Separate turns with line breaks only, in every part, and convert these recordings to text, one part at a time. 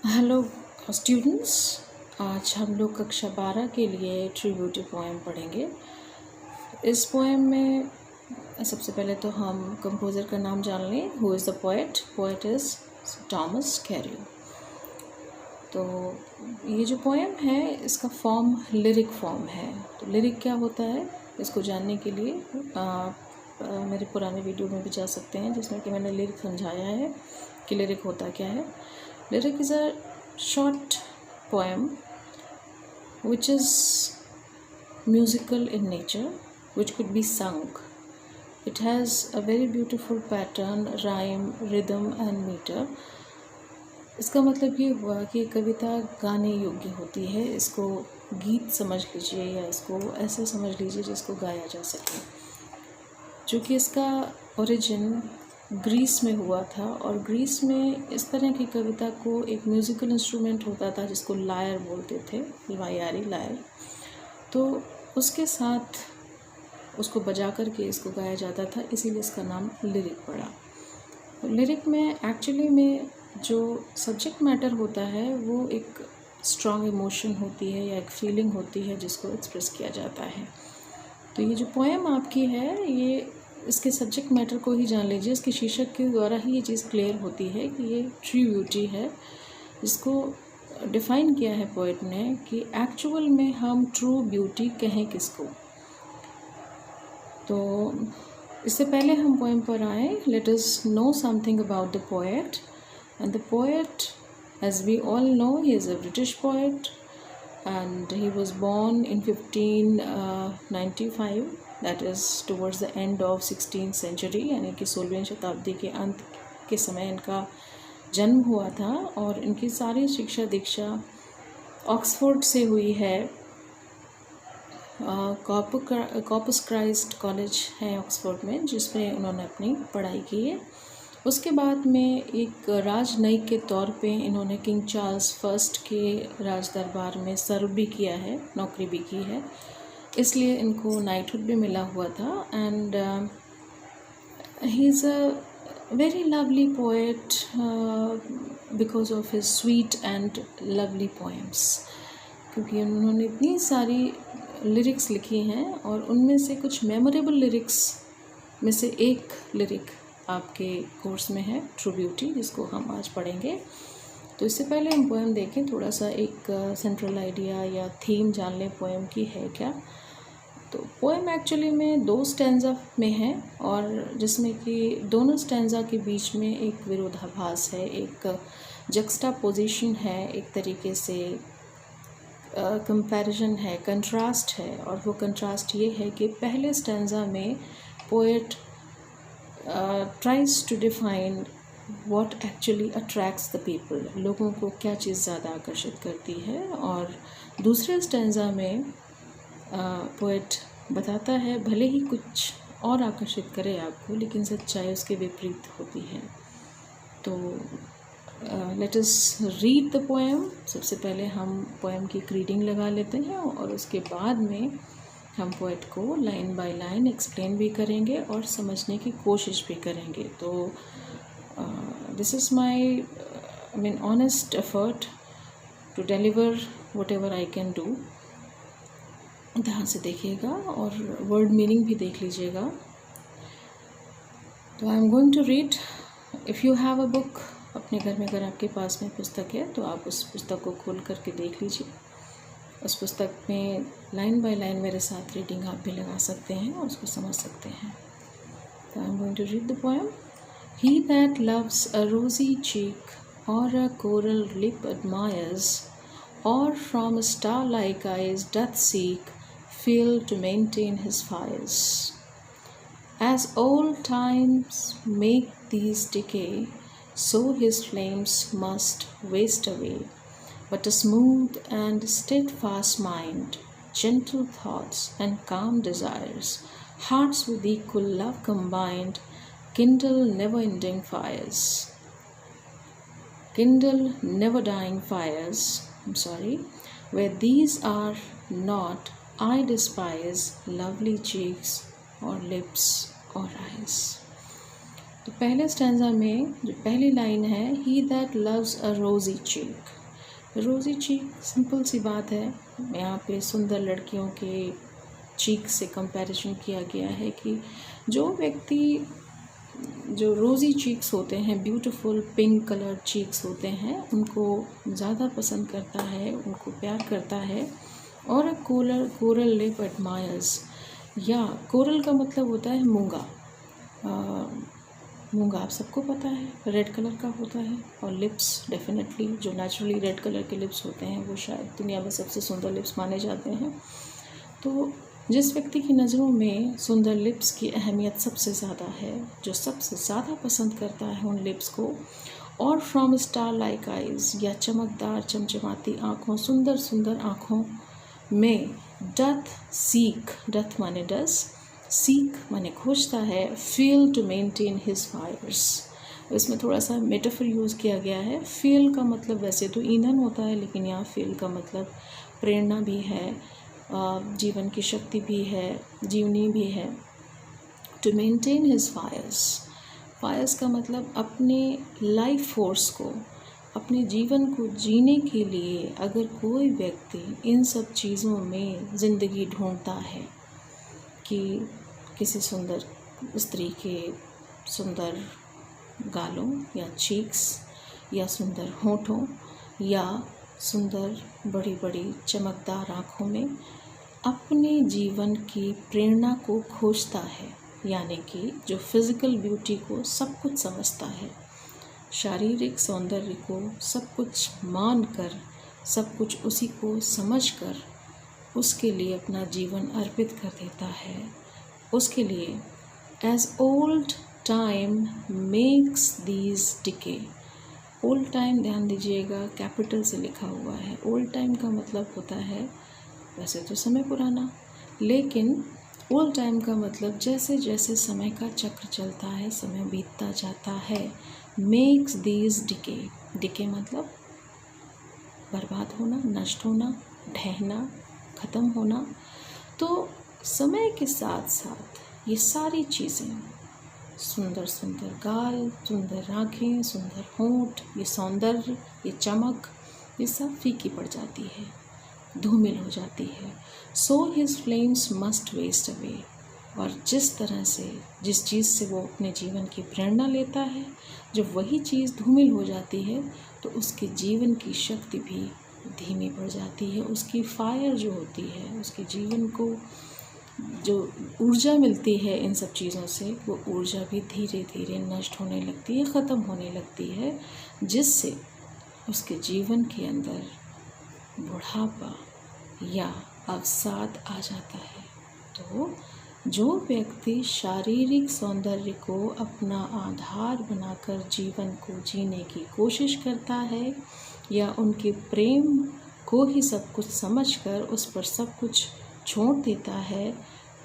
Hello students, आज हम लोग कक्षा 12 के लिए ट्रिब्यूटिव पोएम पढ़ेंगे। इस पोएम में सबसे पहले तो हम कंपोज़र का नाम जान लें। Who is the poet? Poet is Thomas Cairo. तो ये जो पोएम है इसका फॉर्म लिरिक फॉर्म है। तो लिरिक क्या होता है इसको जानने के लिए मेरे पुराने वीडियो में भी जा सकते हैं, जिसमें कि मैंने लिरिक समझाया है कि लिरिक होता क्या है। Lyric is a short poem which is musical in nature, which could be sung. It has a very beautiful pattern, rhyme, rhythm and meter. इसका मतलब ये हुआ कि कविता गाने योग्य होती है। इसको गीत समझ लीजिए या इसको ऐसे समझ लीजिए जिसको गाया जा सके। चूँकि इसका ओरिजिन ग्रीस में हुआ था और ग्रीस में इस तरह की कविता को एक म्यूज़िकल इंस्ट्रूमेंट होता था जिसको लायर बोलते थे, वायारी लायर। तो उसके साथ उसको बजा कर के इसको गाया जाता था, इसीलिए इसका नाम लिरिक पड़ा। लिरिक में एक्चुअली में जो सब्जेक्ट मैटर होता है वो एक स्ट्रॉन्ग इमोशन होती है या एक फीलिंग होती है जिसको एक्सप्रेस किया जाता है। तो ये जो पोएम आपकी है ये इसके सब्जेक्ट मैटर को ही जान लीजिए। इसके शीर्षक के द्वारा ही ये चीज़ क्लियर होती है कि ये ट्रू ब्यूटी है। इसको डिफ़ाइन किया है पोएट ने कि एक्चुअल में हम ट्रू ब्यूटी कहें किसको। तो इससे पहले हम पोएम पर आए, let us know something about the poet. And the poet, as we all know, he is a British poet and he was born in 1595, that is towards the end of 16th century, यानी कि 16वीं शताब्दी के अंत के समय इनका जन्म हुआ था। और इनकी सारी शिक्षा दीक्षा ऑक्सफोर्ड से हुई है। कॉर्पस क्राइस्ट कॉलेज है ऑक्सफोर्ड में, जिसमें उन्होंने अपनी पढ़ाई की है। उसके बाद में एक राजनयिक के तौर पे इन्होंने किंग चार्ल्स फर्स्ट के राज दरबार में सर्व भी किया है, नौकरी भी की है, इसलिए इनको नाइटहुड भी मिला हुआ था। And he is a very lovely poet because of his sweet and lovely poems, क्योंकि उन्होंने इतनी सारी लिरिक्स लिखी हैं और उनमें से कुछ मेमोरेबल लिरिक्स में से एक लिरिक आपके कोर्स में है, ट्रू ब्यूटी, जिसको हम आज पढ़ेंगे। तो इससे पहले हम पोएम देखें, थोड़ा सा एक सेंट्रल आइडिया या थीम जान लें पोएम की है क्या। तो पोएम एक्चुअली में 2 स्टैंजा में है और जिसमें कि दोनों स्टैंजा के बीच में एक विरोधाभास है, एक जक्सटापोजिशन है, एक तरीके से कंपैरिजन है, कंट्रास्ट है। और वो कंट्रास्ट ये है कि पहले स्टैंजा में poet tries to define what actually attracts the people, लोगों को क्या चीज़ ज़्यादा आकर्षित करती है। और दूसरे स्टैंजा में पोएट बताता है भले ही कुछ और आकर्षित करे आपको, लेकिन सच्चाई उसके विपरीत होती है। तो let us read the poem. सबसे पहले हम पोएम की एक रीडिंग लगा लेते हैं और उसके बाद में हम पोएट को लाइन बाय लाइन एक्सप्लेन भी करेंगे और समझने की कोशिश भी करेंगे। तो this is my honest effort to deliver whatever I can do. ध्यान से देखिएगा और वर्ड मीनिंग भी देख लीजिएगा। तो I am going to read. If you have a book, अपने घर में अगर आपके पास में पुस्तक है तो आप उस पुस्तक को खोल करके देख लीजिए। उस पुस्तक में लाइन बाय लाइन मेरे साथ रीडिंग आप भी लगा सकते हैं और उसको समझ सकते हैं। तो I am going to read the poem. He that loves a rosy cheek or a coral lip admires, or from star-like eyes doth seek fuel to maintain his fires. As old times make these decay, so his flames must waste away. But a smooth and steadfast mind, gentle thoughts and calm desires, hearts with equal love combined, kindle never-ending fires. Kindle never-dying fires, where these are not, I despise lovely cheeks or lips or eyes. तो पहले stanza में जो पहली line है, ही that loves अ रोज़ी चीक। रोज़ी चीक simple सी बात है, यहाँ पे सुंदर लड़कियों के चीक से कंपैरिजन किया गया है कि जो व्यक्ति जो रोज़ी चीक्स होते हैं, ब्यूटीफुल पिंक कलर चीक्स होते हैं, उनको ज़्यादा पसंद करता है, उनको प्यार करता है। और अ कोरल लिप एडमायर्स, या कोरल का मतलब होता है मूंगा। मूंगा आप सबको पता है रेड कलर का होता है, और लिप्स डेफिनेटली जो नेचुरली रेड कलर के लिप्स होते हैं वो शायद दुनिया में सबसे सुंदर लिप्स माने जाते हैं। तो जिस व्यक्ति की नज़रों में सुंदर लिप्स की अहमियत सबसे ज़्यादा है, जो सबसे ज़्यादा पसंद करता है उन लिप्स को, और फ्रॉम स्टार लाइक आइज़, या चमकदार चमचमाती आँखों, सुंदर सुंदर आँखों में, डथ सीक, डथ माने डस, सीक माने खोजता है, feel to maintain his fires. इसमें थोड़ा सा मेटाफर यूज़ किया गया है। फील का मतलब वैसे तो ईंधन होता है, लेकिन यहाँ फील का मतलब प्रेरणा भी है, जीवन की शक्ति भी है, जीवनी भी है। To maintain his fires, fires का मतलब अपने लाइफ फोर्स को, अपने जीवन को जीने के लिए अगर कोई व्यक्ति इन सब चीज़ों में ज़िंदगी ढूंढता है कि किसी सुंदर स्त्री के सुंदर गालों या चीक्स, या सुंदर होठों, या सुंदर बड़ी बड़ी चमकदार आँखों में अपने जीवन की प्रेरणा को खोजता है, यानी कि जो फिज़िकल ब्यूटी को सब कुछ समझता है, शारीरिक सौंदर्य को सब कुछ मान कर, सब कुछ उसी को समझ कर उसके लिए अपना जीवन अर्पित कर देता है, उसके लिए as old time makes these decay. Old time ध्यान दीजिएगा कैपिटल से लिखा हुआ है। ओल्ड टाइम का मतलब होता है वैसे तो समय पुराना, लेकिन ओल्ड टाइम का मतलब जैसे जैसे समय का चक्र चलता है, समय बीतता जाता है। मेक्स दीज डिके, डिके मतलब बर्बाद होना, नष्ट होना, ढहना, ख़त्म होना। तो समय के साथ साथ ये सारी चीज़ें, सुंदर सुंदर गाल, सुंदर आँखें, सुंदर होंठ, ये सौंदर्य, ये चमक, ये सब फीकी पड़ जाती है, धूमिल हो जाती है। So his flames must waste away, और जिस तरह से, जिस चीज़ से वो अपने जीवन की प्रेरणा लेता है, जब वही चीज़ धूमिल हो जाती है तो उसके जीवन की शक्ति भी धीमी पड़ जाती है। उसकी फायर जो होती है, उसके जीवन को जो ऊर्जा मिलती है इन सब चीज़ों से, वो ऊर्जा भी धीरे धीरे नष्ट होने लगती है, ख़त्म होने लगती है, जिससे उसके जीवन के अंदर बुढ़ापा या अवसाद आ जाता है। तो जो व्यक्ति शारीरिक सौंदर्य को अपना आधार बनाकर जीवन को जीने की कोशिश करता है, या उनके प्रेम को ही सब कुछ समझकर उस पर सब कुछ छोड़ देता है,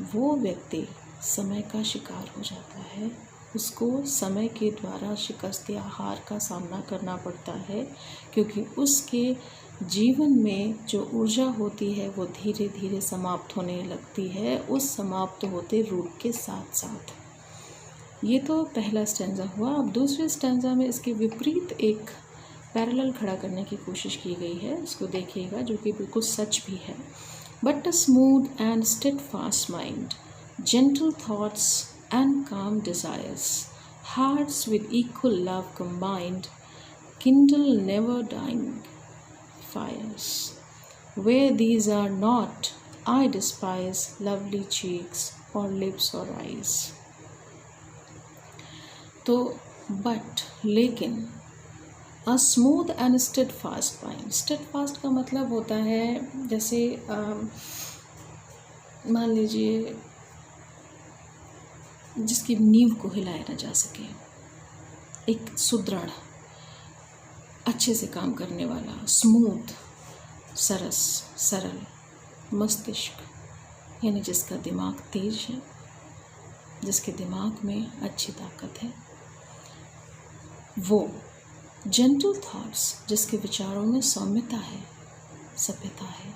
वो व्यक्ति समय का शिकार हो जाता है। उसको समय के द्वारा शिकस्त या हार का सामना करना पड़ता है, क्योंकि उसके जीवन में जो ऊर्जा होती है वो धीरे धीरे समाप्त होने लगती है, उस समाप्त होते रूप के साथ साथ। ये तो पहला स्टैंजा हुआ। अब दूसरे स्टैंजा में इसके विपरीत एक पैरेलल खड़ा करने की कोशिश की गई है, इसको देखिएगा, जो कि बिल्कुल सच भी है। But a smooth and steadfast mind, gentle thoughts and calm desires, hearts with equal love combined, kindle never dying fires. Where these are not, I despise lovely cheeks or lips or eyes. तो but, लेकिन, a smooth and steadfast mind, steadfast का मतलब होता है जैसे मान लीजिए जिसकी नींव को हिलाया ना जा सके, एक सुदृढ़, अच्छे से काम करने वाला, स्मूथ, सरस, सरल मस्तिष्क, यानी जिसका दिमाग तेज है, जिसके दिमाग में अच्छी ताकत है, वो जेंटल थॉट्स, जिसके विचारों में सौम्यता है, सभ्यता है,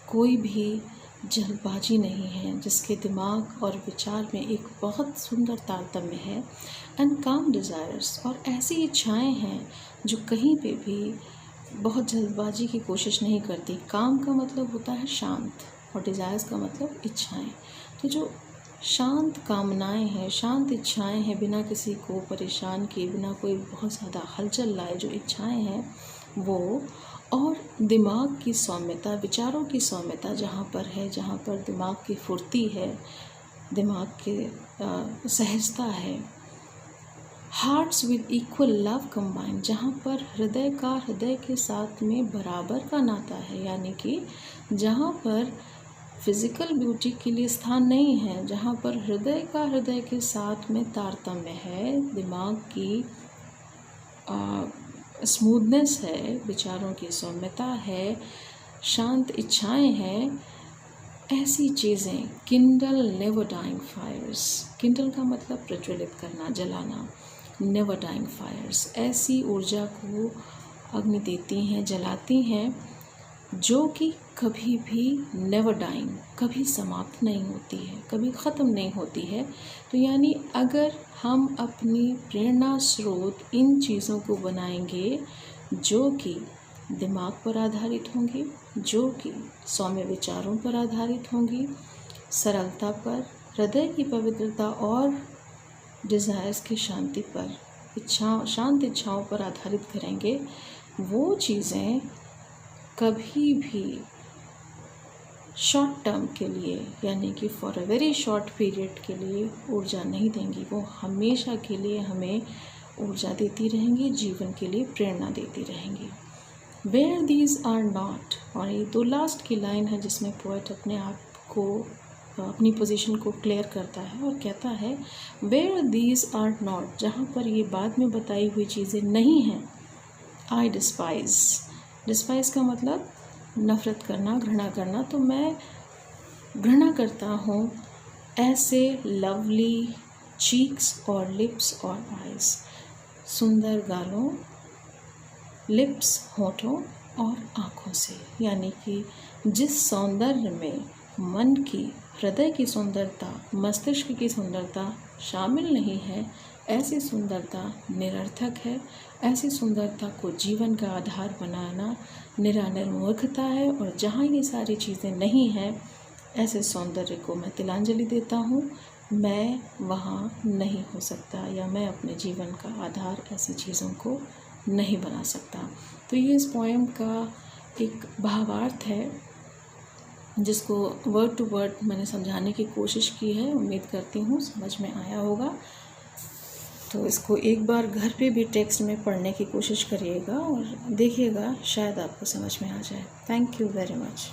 कोई भी जल्दबाजी नहीं है, जिसके दिमाग और विचार में एक बहुत सुंदर तारतम्य है। एंड काम डिज़ायर्स, और ऐसी इच्छाएं हैं जो कहीं पे भी बहुत जल्दबाजी की कोशिश नहीं करती। काम का मतलब होता है शांत, और डिज़ायर्स का मतलब इच्छाएं। तो जो शांत कामनाएं हैं, शांत इच्छाएं हैं, बिना किसी को परेशान किए, बिना कोई बहुत ज़्यादा हलचल लाए जो इच्छाएं हैं वो, और दिमाग की सौम्यता, विचारों की सौम्यता जहाँ पर है, जहाँ पर दिमाग की फुर्ती है, दिमाग की सहजता है। Hearts with equal love combine, जहाँ पर हृदय का हृदय के साथ में बराबर का नाता है, यानी कि जहाँ पर फिज़िकल ब्यूटी के लिए स्थान नहीं है, जहाँ पर हृदय का हृदय के साथ में तारतम्य है, दिमाग की स्मूथनेस है, विचारों की सौम्यता है, शांत इच्छाएं हैं, ऐसी चीज़ें। Kindle never dying fires, kindle का मतलब प्रज्वलित करना, जलाना। नेवर डाइंग फायर्स, ऐसी ऊर्जा को अग्नि देती हैं, जलाती हैं, जो कि कभी भी नेवर डाइंग, कभी समाप्त नहीं होती है, कभी ख़त्म नहीं होती है। तो यानी अगर हम अपनी प्रेरणा स्रोत इन चीज़ों को बनाएंगे जो कि दिमाग पर आधारित होंगी, जो कि सौम्य विचारों पर आधारित होंगी, सरलता पर, हृदय की पवित्रता और डिज़ायर्स की शांति पर, शांत इच्छाओं पर आधारित करेंगे, वो चीज़ें कभी भी शॉर्ट टर्म के लिए, यानी कि for a very short period के लिए ऊर्जा नहीं देंगी। वो हमेशा के लिए हमें ऊर्जा देती रहेंगी, जीवन के लिए प्रेरणा देती रहेंगी। वेयर दीज आर नॉट, और ये दो लास्ट की लाइन है जिसमें पोएट अपने आप को, अपनी पोजीशन को क्लियर करता है और कहता है वेयर दीज आर नॉट, जहाँ पर ये बाद में बताई हुई चीज़ें नहीं हैं, आई डिस्पाइज। डिस्पाइज का मतलब नफ़रत करना, घृणा करना। तो मैं घृणा करता हूँ ऐसे लवली चीक्स और लिप्स और आइज़, सुंदर गालों, लिप्स होठों और आँखों से, यानी कि जिस सौंदर्य में मन की, हृदय की सुंदरता, मस्तिष्क की सुंदरता शामिल नहीं है, ऐसी सुंदरता निरर्थक है। ऐसी सुंदरता को जीवन का आधार बनाना निरानर मूर्खता है, और जहाँ ये सारी चीज़ें नहीं हैं, ऐसे सौंदर्य को मैं तिलांजलि देता हूँ। मैं वहाँ नहीं हो सकता, या मैं अपने जीवन का आधार ऐसी चीज़ों को नहीं बना सकता। तो ये इस पोएम का एक भावार्थ है जिसको वर्ड टू वर्ड मैंने समझाने की कोशिश की है। उम्मीद करती हूँ समझ में आया होगा। तो इसको एक बार घर पे भी टेक्स्ट में पढ़ने की कोशिश करिएगा और देखिएगा, शायद आपको समझ में आ जाए। Thank you very much.